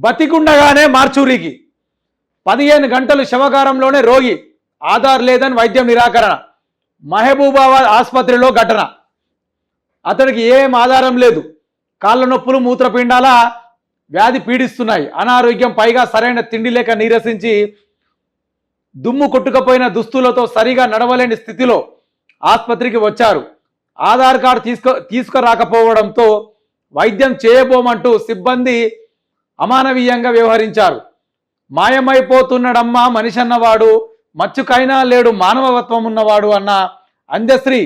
బతికుండగానే మార్చూరికి 15 గంటలు శవగారంలోనే రోగి, ఆధార్ లేదని వైద్యం నిరాకరణ. మహబూబాబాద్ ఆసుపత్రిలో ఘటన. అతడికి ఏం ఆధారం లేదు. కాళ్ళ నొప్పులు, మూత్రపిండాల వ్యాధి పీడిస్తున్నాయి. అనారోగ్యం, పైగా సరైన తిండి లేక నీరసించి దుమ్ము కొట్టుకపోయిన దుస్తులతో సరిగా నడవలేని స్థితిలో ఆసుపత్రికి వచ్చారు. ఆధార్ కార్డు తీసుకురాకపోవడంతో వైద్యం చేయబోమంటూ సిబ్బంది అమానవీయంగా వ్యవహరించారు. మాయమైపోతున్నాడమ్మా మనిషి అన్నవాడు, మచ్చుకైనా లేడు మానవత్వం ఉన్నవాడు అన్న అందశ్రీ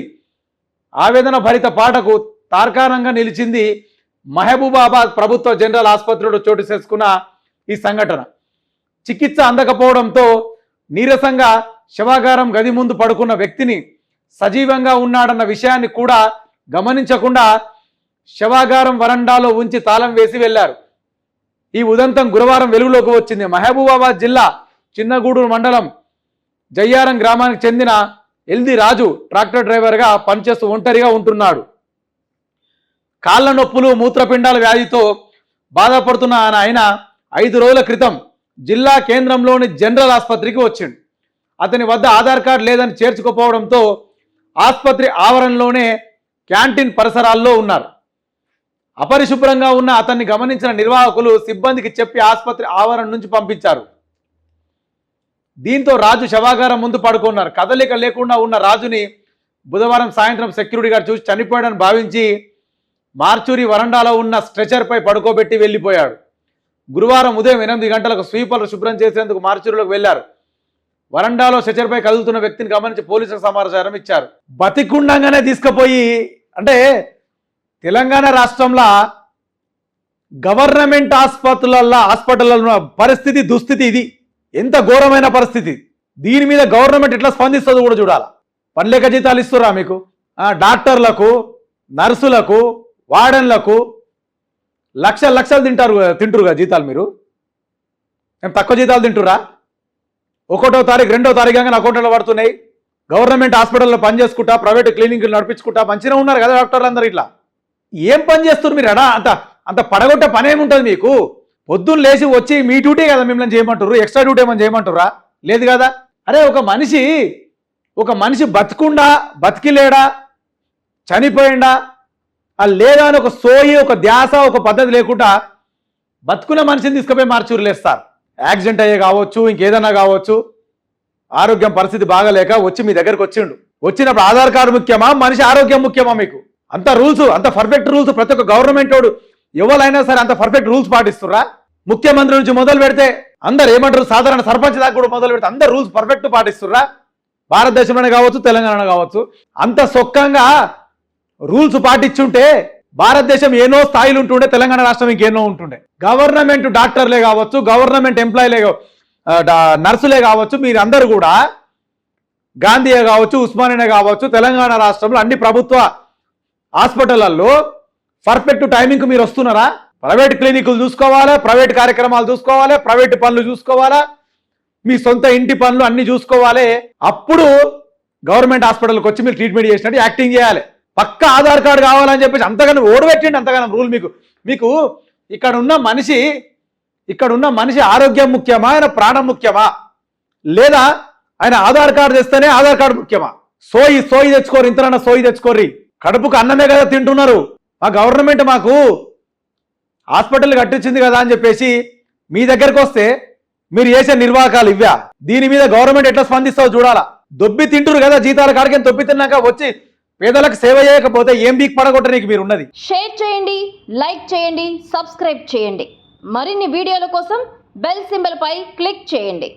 ఆవేదన భరిత పాటకు తార్కాణంగా నిలిచింది మహబూబాబాద్ ప్రభుత్వ జనరల్ ఆసుపత్రిలో చోటు చేసుకున్న ఈ సంఘటన. చికిత్స అందకపోవడంతో నీరసంగా శవాగారం గది ముందు పడుకున్న వ్యక్తిని సజీవంగా ఉన్నాడన్న విషయాన్ని కూడా గమనించకుండా శవాగారం వరండాలో ఉంచి తాళం వేసి వెళ్లారు. ఈ ఉదంతం గురువారం వెలుగులోకి వచ్చింది. మహబూబాబాద్ జిల్లా చిన్నగూడూరు మండలం జయ్యారం గ్రామానికి చెందిన ఎల్ది రాజు ట్రాక్టర్ డ్రైవర్గా పనిచేస్తూ ఒంటరిగా ఉంటున్నాడు. కాళ్ళ నొప్పులు, మూత్రపిండాల వ్యాధితో బాధపడుతున్న ఆయన 5 రోజుల క్రితం జిల్లా కేంద్రంలోని జనరల్ ఆసుపత్రికి వచ్చిండు. అతని వద్ద ఆధార్ కార్డు లేదని చేర్చుకోపోవడంతో ఆసుపత్రి ఆవరణలోనే క్యాంటీన్ పరిసరాల్లో ఉన్నారు. అపరిశుభ్రంగా ఉన్న అతన్ని గమనించిన నిర్వాహకులు సిబ్బందికి చెప్పి ఆసుపత్రి ఆవరణ నుంచి పంపించారు. దీంతో రాజు శవాగారం ముందు పడుకున్నారు. కదలిక లేకుండా ఉన్న రాజుని బుధవారం సాయంత్రం సెక్యూరిటీ గార్డ్ చూసి చనిపోయాడని భావించి మార్చూరి వరండాలో ఉన్న స్ట్రెచర్పై పడుకోబెట్టి వెళ్ళిపోయాడు. గురువారం ఉదయం 8 గంటలకు స్వీపర్లు శుభ్రం చేసేందుకు మార్చూరిలోకి వెళ్లారు. వరండాలో స్ట్రెచర్పై కదులుతున్న వ్యక్తిని గమనించి పోలీసులకు సమాచారం ఇచ్చారు. బతికుండంగానే తీసుకుపోయి, అంటే తెలంగాణ రాష్ట్రంలో గవర్నమెంట్ హాస్పిటల్లో పరిస్థితి, దుస్థితి ఇది. ఎంత ఘోరమైన పరిస్థితి. దీని మీద గవర్నమెంట్ ఎట్లా స్పందిస్తుందో కూడా చూడాలి. పనిలేక జీతాలు ఇస్తురా మీకు? డాక్టర్లకు, నర్సులకు, వార్డెన్లకు లక్షలు తింటురుగా జీతాలు. మీరు ఏం తక్కువ జీతాలు తింటురా? 1వ తారీఖు 2వ తారీఖు నా అకౌంట్లో పడుతున్నాయి. గవర్నమెంట్ హాస్పిటల్లో పనిచేసుకుంటా, ప్రైవేట్ క్లినిక్లు నడిపించుకుంటా మంచిగా ఉన్నారు కదా డాక్టర్లు అందరూ. ఇట్లా ఏం పని చేస్తున్నారు మీరు? అంత పడగొట్టే పని ఏముంటుంది మీకు? పొద్దున్న లేచి వచ్చి మీ డ్యూటీ కదా మిమ్మల్ని చేయమంటారు, ఎక్స్ట్రా డ్యూటీ ఏమని చేయమంటారా? లేదు కదా. అరే ఒక మనిషి బతుకుండా, బతికిలేడా, చనిపోయిండా లేదా అని ఒక సోయి, ఒక ధ్యాస, ఒక పద్ధతి లేకుండా బతుకున్న మనిషిని తీసుకుపోయి మార్చూరులేస్తారు. యాక్సిడెంట్ అయ్యే కావచ్చు, ఇంకేదన్నా కావచ్చు, ఆరోగ్యం పరిస్థితి బాగాలేక వచ్చి మీ దగ్గరకు వచ్చిండు. వచ్చినప్పుడు ఆధార్ కార్డు ముఖ్యమా, మనిషి ఆరోగ్యం ముఖ్యమా? మీకు అంత రూల్స్, అంత పర్ఫెక్ట్ రూల్స్ ప్రతి ఒక్క గవర్నమెంట్ వాడు ఎవరైనా సరే అంత పర్ఫెక్ట్ రూల్స్ పాటిస్తుర్రా? ముఖ్యమంత్రి నుంచి మొదలు పెడితే అందరు ఏమంటారు, సాధారణ సర్పంచ్ దాకా కూడా మొదలు పెడితే అందరు రూల్స్ పర్ఫెక్ట్ పాటిస్తుర్రా? భారతదేశంలోనే కావచ్చు, తెలంగాణ కావచ్చు. అంత సొక్కంగా రూల్స్ పాటించుంటే భారతదేశం ఎన్నో స్థాయిలు ఉంటుండే, తెలంగాణ రాష్ట్రం ఇంకెన్నో ఉంటుండే. గవర్నమెంట్ డాక్టర్లే కావచ్చు, గవర్నమెంట్ ఎంప్లాయీలే, నర్సులే కావచ్చు, మీరందరూ కూడా గాంధీయే కావచ్చు, ఉస్మానియా కావచ్చు, తెలంగాణ రాష్ట్రంలో అన్ని ప్రభుత్వ హాస్పిటళ్లలో పర్ఫెక్ట్ టైమింగ్కి మీరు వస్తున్నారా? ప్రైవేట్ క్లినిక్లు చూసుకోవాలి, ప్రైవేట్ కార్యక్రమాలు చూసుకోవాలి, ప్రైవేట్ పనులు చూసుకోవాలా, మీ సొంత ఇంటి పనులు అన్ని చూసుకోవాలి. అప్పుడు గవర్నమెంట్ హాస్పిటల్కి వచ్చి మీరు ట్రీట్మెంట్ చేసినట్టు యాక్టింగ్ చేయాలి. పక్క ఆధార్ కార్డు కావాలని చెప్పేసి అంతగానో ఓడబెట్టిండి, అంతగానో రూల్. మీకు ఇక్కడ ఉన్న మనిషి ఆరోగ్యం ముఖ్యమా, ఆయన ప్రాణం ముఖ్యమా, లేదా ఆయన ఆధార్ కార్డు తెస్తేనే ఆధార్ కార్డు ముఖ్యమా? సోయి తెచ్చుకోరు, ఇంతనన్నా సోయి తెచ్చుకోర్రి. కడుపుకు అన్నమే కదా తింటున్నారు. మా గవర్నమెంట్ మాకు హాస్పిటల్ కట్టించింది కదా అని చెప్పేసి మీ దగ్గరకు వస్తే మీరు చేసే నిర్వాహకాలు ఇవ్వా? దీని మీద గవర్నమెంట్ ఎట్లా స్పందిస్తావో చూడాలా. దొబ్బి తింటురు కదా జీతాల కాడికి, దొబ్బి తిన్నాక వచ్చి పేదలకు సేవ చేయకపోతే ఏం బీక్ పడగొట్టడానికి మీరు ఉన్నది? షేర్ చేయండి, లైక్ చేయండి, సబ్స్క్రైబ్ చేయండి. మరిన్ని వీడియోల కోసం బెల్ సింబల్ పై క్లిక్ చేయండి.